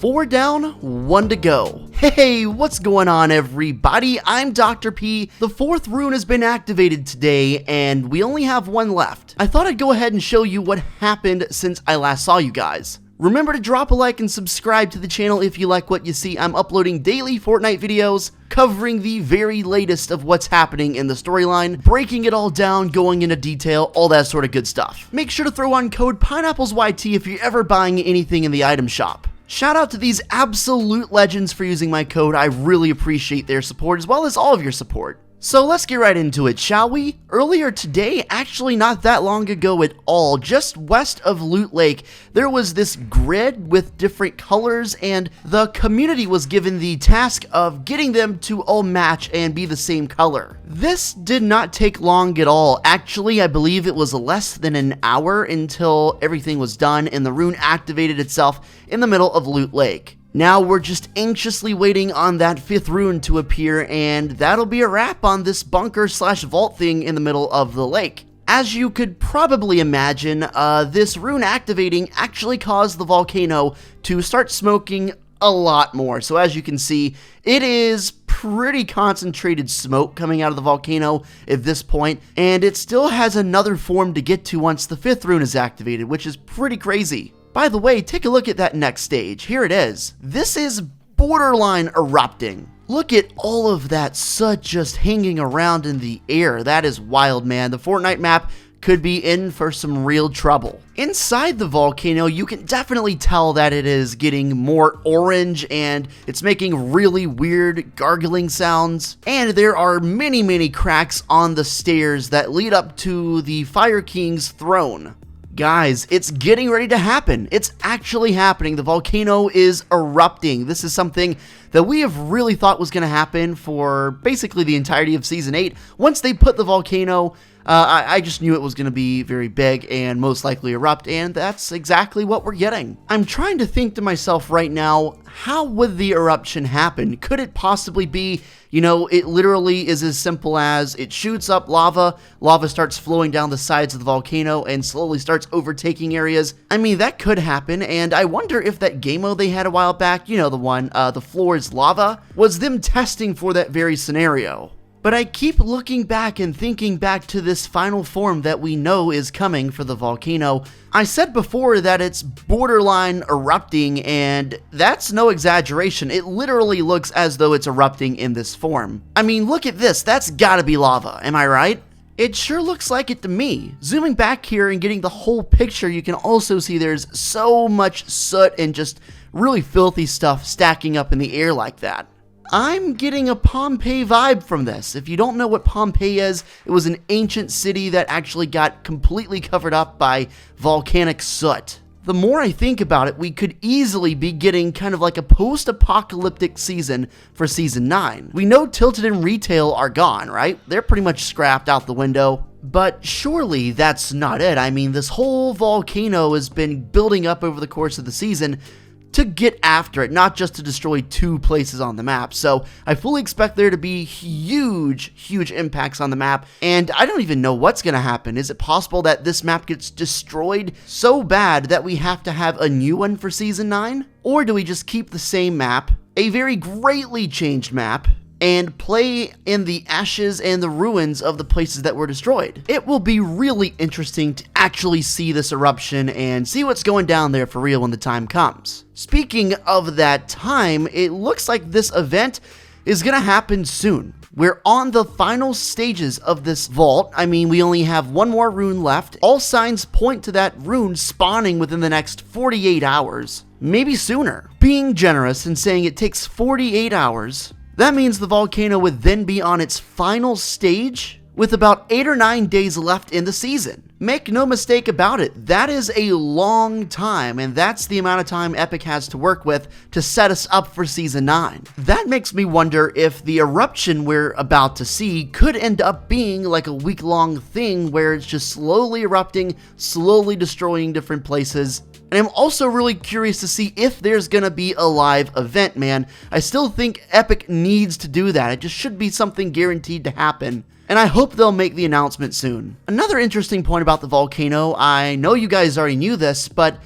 4 down, 1 to go. Hey, what's going on everybody? I'm Dr. P. The 4th rune has been activated today, and we only have 1 left. I thought I'd go ahead and show you what happened since I last saw you guys. Remember to drop a like and subscribe to the channel if you like what you see. I'm uploading daily Fortnite videos covering the very latest of what's happening in the storyline, breaking it all down, going into detail, all that sort of good stuff. Make sure to throw on code Pineapplez if you're ever buying anything in the item shop. Shout out to these absolute legends for using my code. I really appreciate their support as well as all of your support. So let's get right into it, shall we? Earlier today, actually not that long ago at all, just west of Loot Lake, there was this grid with different colors, and the community was given the task of getting them to all match and be the same color. This did not take long at all. Actually, I believe it was less than an hour until everything was done and the rune activated itself in the middle of Loot Lake. Now we're just anxiously waiting on that 5th rune to appear, and that'll be a wrap on this bunker slash vault thing in the middle of the lake. As you could probably imagine, this rune activating actually caused the volcano to start smoking a lot more. So as you can see, it is pretty concentrated smoke coming out of the volcano at this point, and it still has another form to get to once the 5th rune is activated, which is pretty crazy. By the way, take a look at that next stage. Here it is. This is borderline erupting. Look at all of that soot just hanging around in the air. That is wild, man. The Fortnite map could be in for some real trouble. Inside the volcano, you can definitely tell that it is getting more orange and it's making really weird gargling sounds. And there are many cracks on the stairs that lead up to the Fire King's throne. Guys, it's getting ready to happen. It's actually happening. The volcano is erupting. This is something that we have really thought was going to happen for basically the entirety of Season 8. Once they put the volcano, I just knew it was going to be very big and most likely erupt, and that's exactly what we're getting. I'm trying to think to myself right now, how would the eruption happen? Could it possibly be, it literally is as simple as it shoots up lava starts flowing down the sides of the volcano and slowly starts overtaking areas? I mean, that could happen, and I wonder if that game mode they had a while back, the one, the floor is lava, was them testing for that very scenario. But I keep looking back and thinking back to this final form that we know is coming for the volcano. I said before that it's borderline erupting, and that's no exaggeration. It literally looks as though it's erupting in this form. I mean, look at this. That's gotta be lava, am I right? It sure looks like it to me. Zooming back here and getting the whole picture, you can also see there's so much soot and just really filthy stuff stacking up in the air like that. I'm getting a Pompeii vibe from this. If you don't know what Pompeii is, it was an ancient city that actually got completely covered up by volcanic soot. The more I think about it, we could easily be getting kind of like a post-apocalyptic season for Season 9. We know Tilted and Retail are gone, right? They're pretty much scrapped out the window. But surely that's not it. I mean, this whole volcano has been building up over the course of the season to get after it, not just to destroy 2 places on the map. So I fully expect there to be huge impacts on the map, and I don't even know what's gonna happen. Is it possible that this map gets destroyed so bad that we have to have a new one for Season 9? Or do we just keep the same map, a very greatly changed map, and play in the ashes and the ruins of the places that were destroyed? It will be really interesting to actually see this eruption and see what's going down there for real when the time comes. Speaking of that time, it looks like this event is gonna happen soon. We're on the final stages of this vault. I mean, we only have 1 more rune left. All signs point to that rune spawning within the next 48 hours, maybe sooner. Being generous and saying it takes 48 hours, that means the volcano would then be on its final stage with about 8 or 9 days left in the season. Make no mistake about it, that is a long time, and that's the amount of time Epic has to work with to set us up for Season 9. That makes me wonder if the eruption we're about to see could end up being like a week-long thing where it's just slowly erupting, slowly destroying different places. And I'm also really curious to see if there's gonna be a live event, man. I still think Epic needs to do that. It just should be something guaranteed to happen. And I hope they'll make the announcement soon. Another interesting point about the volcano, I know you guys already knew this, but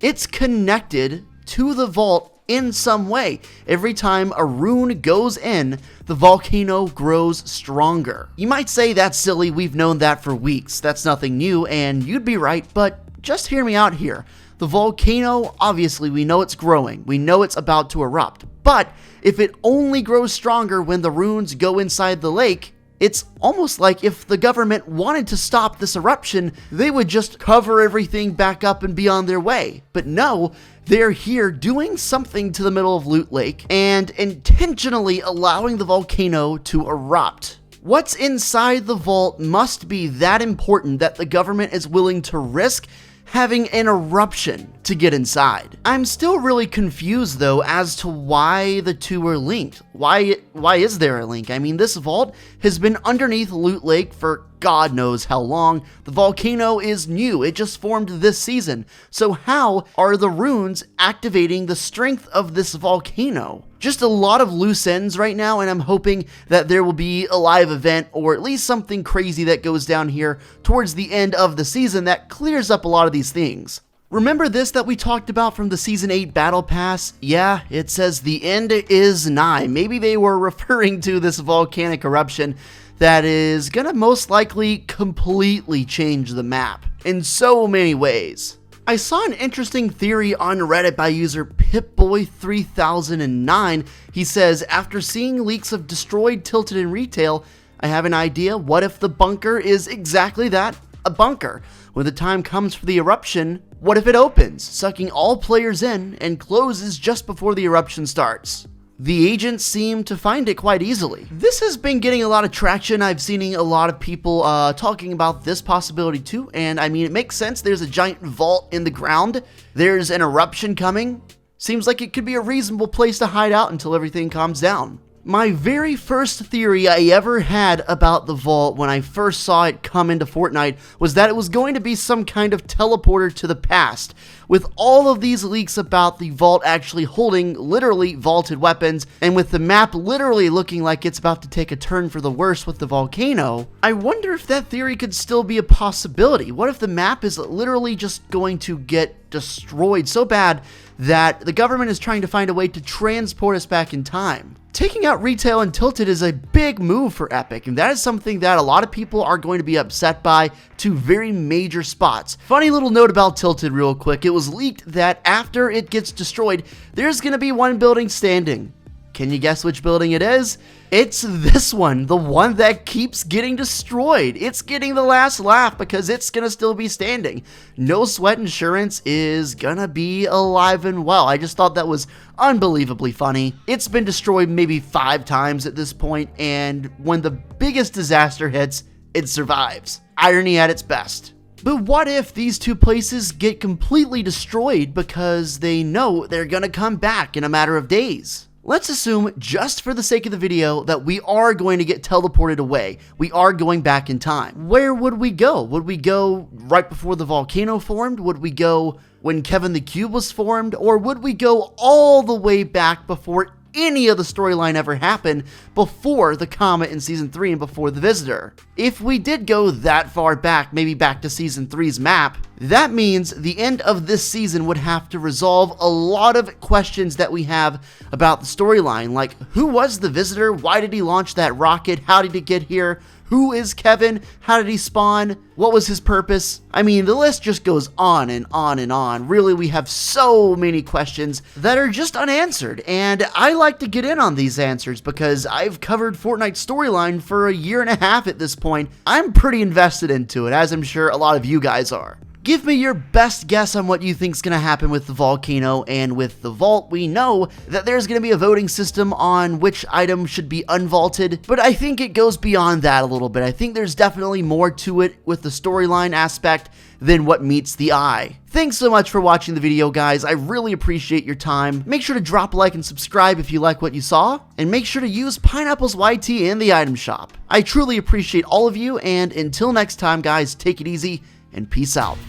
it's connected to the vault in some way. Every time a rune goes in, the volcano grows stronger. You might say that's silly, we've known that for weeks, that's nothing new, and you'd be right, but just hear me out here. The volcano, obviously we know it's growing, we know it's about to erupt, but if it only grows stronger when the runes go inside the lake, it's almost like if the government wanted to stop this eruption, they would just cover everything back up and be on their way. But no, they're here doing something to the middle of Loot Lake and intentionally allowing the volcano to erupt. What's inside the vault must be that important that the government is willing to risk having an eruption to get inside. I'm still really confused though as to why the two are linked. Why is there a link? I mean, this vault has been underneath Loot Lake for God knows how long. The volcano is new, it just formed this season. So how are the runes activating the strength of this volcano? Just a lot of loose ends right now, and I'm hoping that there will be a live event or at least something crazy that goes down here towards the end of the season that clears up a lot of these things. Remember this that we talked about from the Season 8 Battle Pass? Yeah, it says the end is nigh. Maybe they were referring to this volcanic eruption that is gonna most likely completely change the map in so many ways. I saw an interesting theory on Reddit by user Pipboy3009. He says, after seeing leaks of destroyed Tilted in retail, I have an idea. What if the bunker is exactly that? A bunker. When the time comes for the eruption, what if it opens, sucking all players in and closes just before the eruption starts? The agents seem to find it quite easily. This has been getting a lot of traction. I've seen a lot of people talking about this possibility too, and I mean, it makes sense. There's a giant vault in the ground. There's an eruption coming. Seems like it could be a reasonable place to hide out until everything calms down. My very first theory I ever had about the vault when I first saw it come into Fortnite was that it was going to be some kind of teleporter to the past. With all of these leaks about the vault actually holding literally vaulted weapons, and with the map literally looking like it's about to take a turn for the worse with the volcano, I wonder if that theory could still be a possibility. What if the map is literally just going to get destroyed so bad that the government is trying to find a way to transport us back in time? Taking out retail and Tilted is a big move for Epic, and that is something that a lot of people are going to be upset by, two very major spots. Funny little note about Tilted real quick, it was leaked that after it gets destroyed, there's going to be one building standing. Can you guess which building it is? It's this one, the one that keeps getting destroyed. It's getting the last laugh because it's gonna still be standing. No Sweat Insurance is gonna be alive and well. I just thought that was unbelievably funny. It's been destroyed maybe 5 times at this point, and when the biggest disaster hits, it survives. Irony at its best. But what if these two places get completely destroyed because they know they're gonna come back in a matter of days? Let's assume, just for the sake of the video, that we are going to get teleported away. We are going back in time. Where would we go? Would we go right before the volcano formed? Would we go when Kevin the Cube was formed? Or would we go all the way back before any of the storyline ever happened, before the comet in Season 3 and before the Visitor? If we did go that far back, maybe back to Season 3's map, that means the end of this season would have to resolve a lot of questions that we have about the storyline, like who was the Visitor, why did he launch that rocket, how did he get here, who is Kevin, how did he spawn, what was his purpose? I mean, the list just goes on and on and on. Really, we have so many questions that are just unanswered, and I like to get in on these answers because I've covered Fortnite storyline for 1.5 years at this point. I'm pretty invested into it, as I'm sure a lot of you guys are. Give me your best guess on what you think's gonna happen with the volcano, and with the vault, we know that there's gonna be a voting system on which item should be unvaulted, but I think it goes beyond that a little bit. I think there's definitely more to it with the storyline aspect than what meets the eye. Thanks so much for watching the video, guys. I really appreciate your time. Make sure to drop a like and subscribe if you like what you saw, and make sure to use Pineapplez YT in the item shop. I truly appreciate all of you, and until next time, guys, take it easy and peace out.